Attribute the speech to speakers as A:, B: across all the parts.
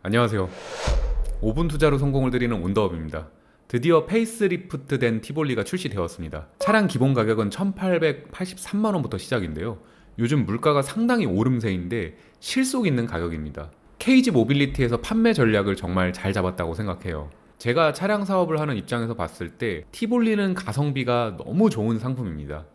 A: 안녕하세요. 5분 투자로 성공을 드리는 온더업입니다. 드디어 페이스리프트된 티볼리가 출시되었습니다. 차량 기본 가격은 1,883만원부터 시작인데요. 요즘 물가가 상당히 오름세인데 실속 있는 가격입니다. KG 모빌리티에서 판매 전략을 정말 잘 잡았다고 생각해요. 제가 차량 사업을 하는 입장에서 봤을 때 티볼리는 가성비가 너무 좋은 상품입니다.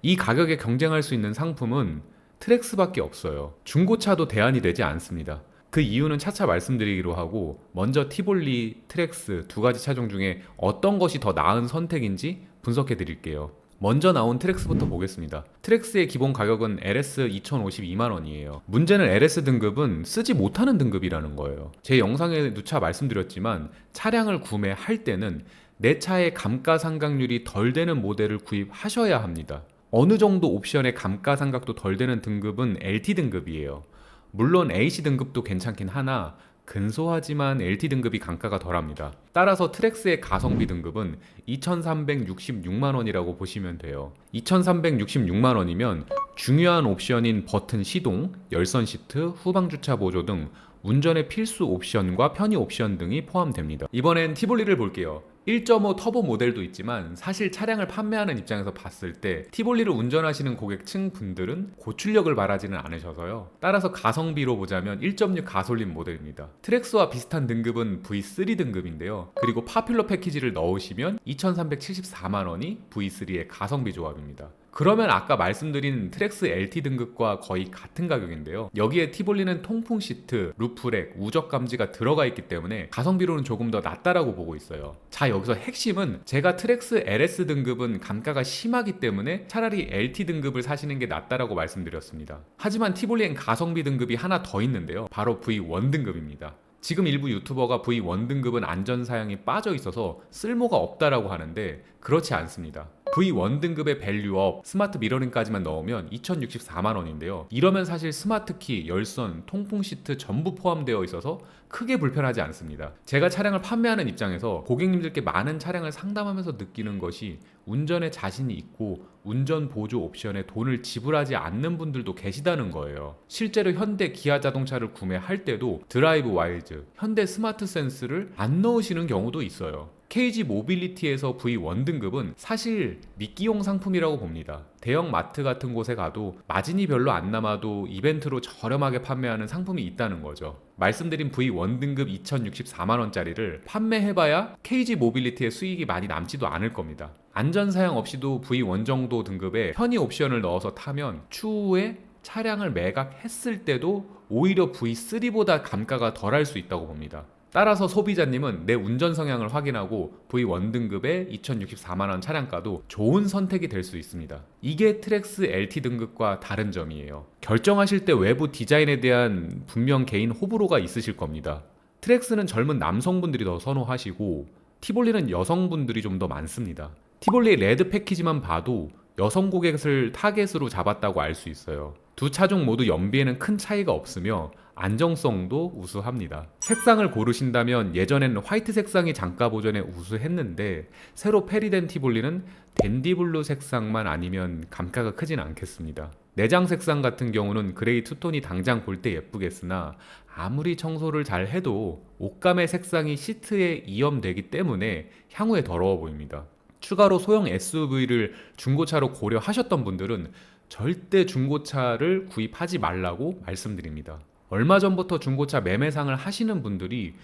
A: 이 가격에 경쟁할 수 있는 상품은 트랙스밖에 없어요. 중고차도 대안이 되지 않습니다. 그 이유는 차차 말씀드리기로 하고, 먼저 티볼리, 트랙스 두 가지 차종 중에 어떤 것이 더 나은 선택인지 분석해 드릴게요. 먼저 나온 트랙스부터 보겠습니다. 트랙스의 기본 가격은 LS 2,052만원이에요. 문제는 LS 등급은 쓰지 못하는 등급이라는 거예요. 제 영상에 누차 말씀드렸지만 차량을 구매할 때는 내 차의 감가상각률이 덜 되는 모델을 구입하셔야 합니다. 어느 정도 옵션의 감가상각도 덜 되는 등급은 LT 등급이에요. 물론 AC 등급도 괜찮긴 하나 근소하지만 LT 등급이 감가가 덜합니다. 따라서 트랙스의 가성비 등급은 2,366만원이라고 보시면 돼요. 2,366만원이면 중요한 옵션인 버튼 시동, 열선 시트, 후방 주차 보조 등 운전의 필수 옵션과 편의 옵션 등이 포함됩니다. 이번엔 티볼리를 볼게요. 1.5 터보 모델도 있지만 사실 차량을 판매하는 입장에서 봤을 때 티볼리를 운전하시는 고객층 분들은 고출력을 바라지는 않으셔서요. 따라서 가성비로 보자면 1.6 가솔린 모델입니다. 트랙스와 비슷한 등급은 V3 등급인데요. 그리고 파퓰러 패키지를 넣으시면 2,374만원이 V3의 가성비 조합입니다. 그러면 아까 말씀드린 트랙스 LT 등급과 거의 같은 가격인데요. 여기에 티볼리는 통풍 시트, 루프렉, 우적 감지가 들어가 있기 때문에 가성비로는 조금 더 낫다라고 보고 있어요. 자, 여기서 핵심은 제가 트랙스 LS 등급은 감가가 심하기 때문에 차라리 LT 등급을 사시는 게 낫다라고 말씀드렸습니다. 하지만 티볼리엔 가성비 등급이 하나 더 있는데요. 바로 V1 등급입니다. 지금 일부 유튜버가 V1 등급은 안전사양이 빠져 있어서 쓸모가 없다라고 하는데 그렇지 않습니다. V1 등급의 밸류업, 스마트 미러링까지만 넣으면 2,064만원인데요. 이러면 사실 스마트키, 열선, 통풍 시트 전부 포함되어 있어서 크게 불편하지 않습니다. 제가 차량을 판매하는 입장에서 고객님들께 많은 차량을 상담하면서 느끼는 것이 운전에 자신이 있고 운전 보조 옵션에 돈을 지불하지 않는 분들도 계시다는 거예요. 실제로 현대 기아 자동차를 구매할 때도 드라이브 와이즈, 현대 스마트 센스를 안 넣으시는 경우도 있어요. KG 모빌리티에서 V1 등급은 사실 미끼용 상품이라고 봅니다. 대형 마트 같은 곳에 가도 마진이 별로 안 남아도 이벤트로 저렴하게 판매하는 상품이 있다는 거죠. 말씀드린 V1 등급 2,064만원짜리를 판매해봐야 KG 모빌리티의 수익이 많이 남지도 않을 겁니다. 안전사양 없이도 V1 정도 등급의 편의 옵션을 넣어서 타면 추후에 차량을 매각했을 때도 오히려 V3보다 감가가 덜할 수 있다고 봅니다. 따라서 소비자님은 내 운전 성향을 확인하고 V1 등급의 2,064만원 차량가도 좋은 선택이 될 수 있습니다. 이게 트랙스 LT 등급과 다른 점이에요. 결정하실 때 외부 디자인에 대한 분명 개인 호불호가 있으실 겁니다. 트랙스는 젊은 남성분들이 더 선호하시고 티볼리는 여성분들이 좀 더 많습니다. 티볼리의 레드 패키지만 봐도 여성 고객을 타겟으로 잡았다고 알 수 있어요. 두 차종 모두 연비에는 큰 차이가 없으며 안정성도 우수합니다. 색상을 고르신다면 예전에는 화이트 색상이 장가 보전에 우수했는데 새로 페리된 티볼리는 댄디블루 색상만 아니면 감가가 크진 않겠습니다. 내장 색상 같은 경우는 그레이 투톤이 당장 볼 때 예쁘겠으나 아무리 청소를 잘 해도 옷감의 색상이 시트에 이염되기 때문에 향후에 더러워 보입니다. 추가로 소형 SUV를 중고차로 고려하셨던 분들은 절대 중고차를 구입하지 말라고 말씀드립니다. 얼마 전부터 중고차 매매상을 하시는 분들이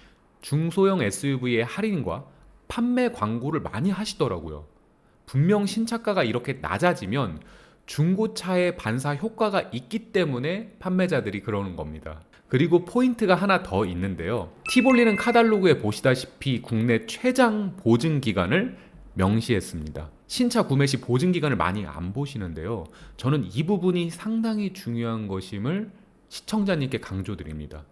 A: 중소형 SUV의 할인과 판매 광고를 많이 하시더라고요. 분명 신차가가 이렇게 낮아지면 중고차의 반사 효과가 있기 때문에 판매자들이 그러는 겁니다. 그리고 포인트가 하나 더 있는데요. 티볼리는 카탈로그에 보시다시피 국내 최장 보증 기간을 명시했습니다. 신차 구매 시 보증 기간을 많이 안 보시는데요. 저는 이 부분이 상당히 중요한 것임을 시청자님께 강조드립니다.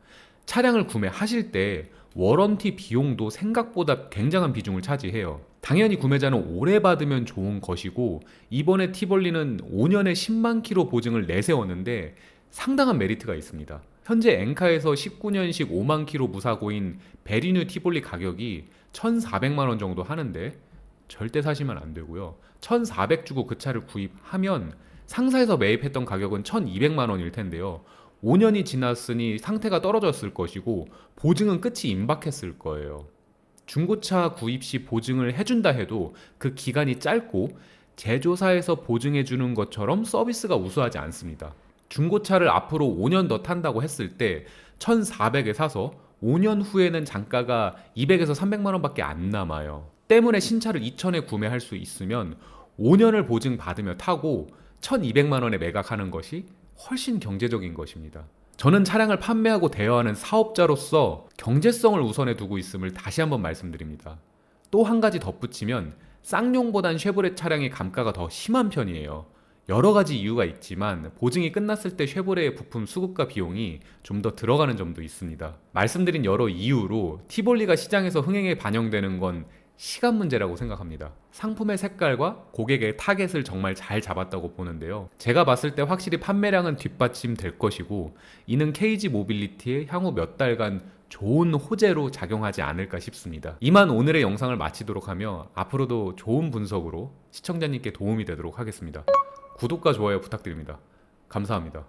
A: 차량을 구매하실 때 워런티 비용도 생각보다 굉장한 비중을 차지해요. 당연히 구매자는 오래 받으면 좋은 것이고 이번에 티볼리는 5년에 10만 킬로 보증을 내세웠는데 상당한 메리트가 있습니다. 현재 엔카에서 19년식 5만 킬로 무사고인 베리뉴 티볼리 가격이 1,400만원 정도 하는데 절대 사시면 안 되고요. 1,400 주고 그 차를 구입하면 상사에서 매입했던 가격은 1,200만 원일 텐데요. 5년이 지났으니 상태가 떨어졌을 것이고 보증은 끝이 임박했을 거예요. 중고차 구입 시 보증을 해준다 해도 그 기간이 짧고 제조사에서 보증해주는 것처럼 서비스가 우수하지 않습니다. 중고차를 앞으로 5년 더 탄다고 했을 때 1,400에 사서 5년 후에는 단가가 200에서 300만 원밖에 안 남아요. 때문에 신차를 2,000에 구매할 수 있으면 5년을 보증 받으며 타고 1,200만 원에 매각하는 것이 훨씬 경제적인 것입니다. 저는 차량을 판매하고 대여하는 사업자로서 경제성을 우선에 두고 있음을 다시 한번 말씀드립니다. 또 한 가지 덧붙이면 쌍용보단 쉐보레 차량의 감가가 더 심한 편이에요. 여러 가지 이유가 있지만 보증이 끝났을 때 쉐보레의 부품 수급과 비용이 좀 더 들어가는 점도 있습니다. 말씀드린 여러 이유로 티볼리가 시장에서 흥행에 반영되는 건 시간 문제라고 생각합니다. 상품의 색깔과 고객의 타겟을 정말 잘 잡았다고 보는데요. 제가 봤을 때 확실히 판매량은 뒷받침될 것이고 이는 KG 모빌리티의 향후 몇 달간 좋은 호재로 작용하지 않을까 싶습니다. 이만 오늘의 영상을 마치도록 하며 앞으로도 좋은 분석으로 시청자님께 도움이 되도록 하겠습니다. 구독과 좋아요 부탁드립니다. 감사합니다.